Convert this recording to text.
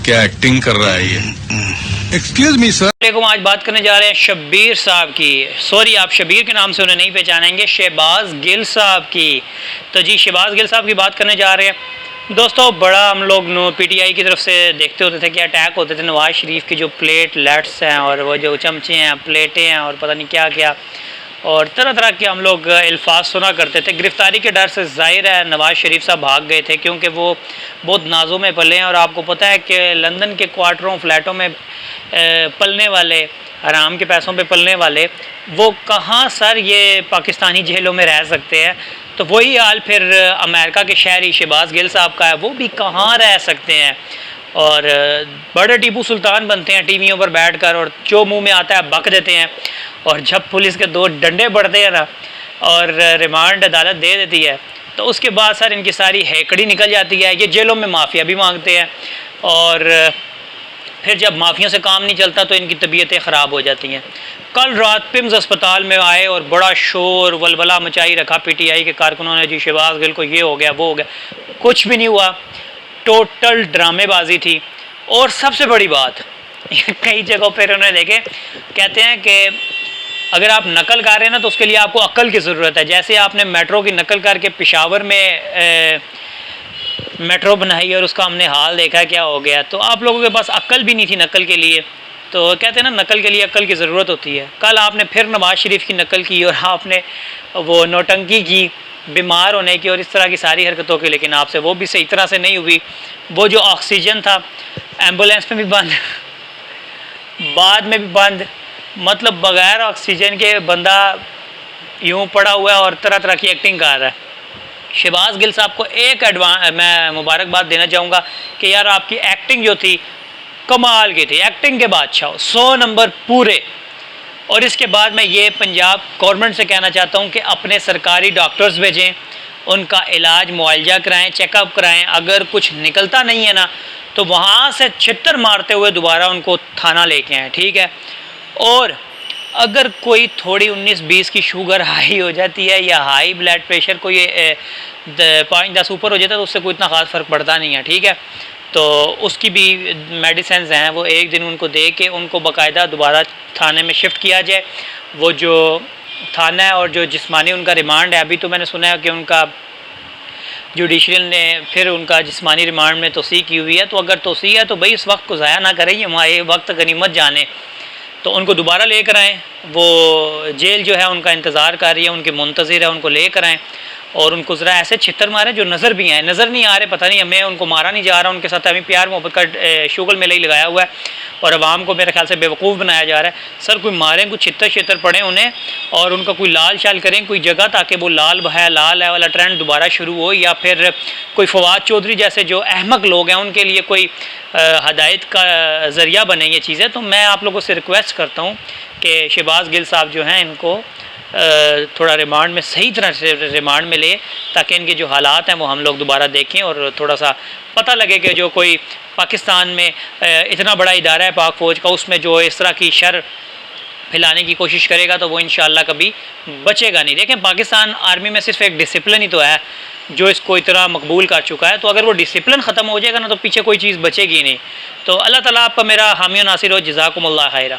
क्या एक्टिंग कर रहा है ये। Excuse me sir. आज बात करने जा रहे हैं शब्बीर साहब की। सॉरी, आप शब्बीर के नाम से उन्हें नहीं पहचानेंगे, शहबाज गिल साहब की। तो जी, शहबाज गिल साहब की बात करने जा रहे हैं। दोस्तों, बड़ा हम लोग पीटीआई की तरफ से देखते होते थे कि अटैक होते थे नवाज शरीफ की जो प्लेटलेट्स हैं और वो जो चमचे हैं, प्लेटें हैं और पता नहीं क्या क्या, और तरह तरह के हम लोग अल्फाज सुना करते थे। गिरफ्तारी के डर से ज़ाहिर है नवाज़ शरीफ साहब भाग गए थे, क्योंकि वो बहुत नाजों में पले हैं। और आपको पता है कि लंदन के क्वार्टरों फ्लैटों में पलने वाले, हराम के पैसों पे पलने वाले, वो कहाँ सर ये पाकिस्तानी जेलों में रह सकते हैं। तो वही हाल फिर अमेरिका के शहरी शहबाज गिल साहब का है, वो भी कहाँ रह सकते हैं। और बड़े टीपू सुल्तान बनते हैं टीवियों पर बैठकर, और जो मुंह में आता है बक देते हैं। और जब पुलिस के 2 डंडे पड़ते हैं ना और रिमांड अदालत दे देती है, तो उसके बाद सर इनकी सारी हैकड़ी निकल जाती है। ये जेलों में माफिया भी मांगते हैं, और फिर जब माफियों से काम नहीं चलता तो इनकी तबीयतें ख़राब हो जाती हैं। कल रात पिम्स अस्पताल में आए और बड़ा शोर वलवला मचाई रखा पीटीआई के कारकुनों ने। जी, शहबाज गिल को ये हो गया, वो हो गया। कुछ भी नहीं हुआ, टोटल ड्रामेबाजी थी। और सबसे बड़ी बात, कई जगहों पर उन्होंने देखे, कहते हैं कि अगर आप नकल कर रहे हैं ना तो उसके लिए आपको अक्ल की ज़रूरत है। जैसे आपने मेट्रो की नकल करके पेशावर में मेट्रो बनाई और उसका हमने हाल देखा क्या हो गया। तो आप लोगों के पास अक्ल भी नहीं थी नकल के लिए। तो कहते हैं ना, नकल के लिए अक्ल की ज़रूरत होती है। कल आपने फिर नवाज शरीफ की नकल की और आपने वो नौटंकी की, बीमार होने की और इस तरह की सारी हरकतों की, लेकिन आपसे वो भी सही तरह से नहीं हुई। वो जो ऑक्सीजन था एम्बुलेंस में भी बंद, बाद में भी बंद, मतलब बग़ैर ऑक्सीजन के बंदा यूँ पड़ा हुआ है और तरह तरह की एक्टिंग कर रहा है। शहबाज गिल साहब को एक मैं मुबारकबाद देना चाहूँगा कि यार आपकी एक्टिंग जो थी कमाल की थी, एक्टिंग के बादशाह, 100 नंबर पूरे। और इसके बाद मैं ये पंजाब गवर्नमेंट से कहना चाहता हूँ कि अपने सरकारी डॉक्टर्स भेजें, उनका इलाज मुआवजा कराएँ, चेकअप कराएँ। अगर कुछ निकलता नहीं है ना तो वहाँ से छितर मारते हुए दोबारा उनको थाना लेके आएँ, ठीक है। और अगर कोई थोड़ी 19-20 की शुगर हाई हो जाती है या हाई ब्लड प्रेशर कोई 5-10 ऊपर हो जाता है तो उससे कोई इतना ख़ास फ़र्क पड़ता नहीं है, ठीक है। तो उसकी भी मेडिसिन हैं, वो एक दिन उनको दे के उनको बाकायदा दोबारा थाने में शिफ्ट किया जाए। वो जो थाना है और जो जिस्मानी उनका रिमांड है, अभी तो मैंने सुना है कि उनका जुडिशल ने फिर उनका जिस्मानी रिमांड में तोसी की हुई है। तो अगर तोसी है तो भाई इस वक्त को ज़ाया ना करें, ये वक्त गनीमत जाने। तो उनको दोबारा लेकर आएँ। वो जेल जो है उनका इंतज़ार कर रही है, उनके मुंतज़िर है, उनको लेकर आएँ और उनको ज़रा ऐसे छितर मारें जो नज़र भी आए। नज़र नहीं आ रहे, पता नहीं हमें उनको मारा नहीं जा रहा, उनके साथ हमें प्यार मोहब्बत का शुगल मेला ही लगाया हुआ है और आवाम को मेरे ख्याल से बेवकूफ़ बनाया जा रहा है। सर कोई मारें, कुछ छितर छितर पड़े उन्हें और उनका कोई लाल शाल करें कोई जगह, ताकि वो लाल है वाला ट्रेंड दोबारा शुरू हो। या फिर कोई फवाद चौधरी जैसे जो अहमक लोग हैं उनके लिए कोई हदायत का ज़रिया बने ये चीज़ें। तो मैं आप लोगों से रिक्वेस्ट करता हूँ कि शहबाज गिल साहब जो हैं इनको थोड़ा रिमांड में, सही तरह से रिमांड में ले, ताकि इनके जो हालात हैं वो हम लोग दोबारा देखें और थोड़ा सा पता लगे कि जो कोई पाकिस्तान में इतना बड़ा इदारा है पाक फ़ौज का, उसमें जो इस तरह की शर फैलाने की कोशिश करेगा तो वो इंशाअल्लाह कभी बचेगा नहीं। देखें, पाकिस्तान आर्मी में सिर्फ एक डिसिप्लिन ही तो है जो इसको इतना मकबूल कर चुका है। तो अगर वो डिसिप्लिन ख़त्म हो जाएगा ना तो पीछे कोई चीज़ बचेगी नहीं। तो अल्लाह ताला आप पर मेरा हामी नासिर हो, जज़ाकुमुल्लाह खैरा।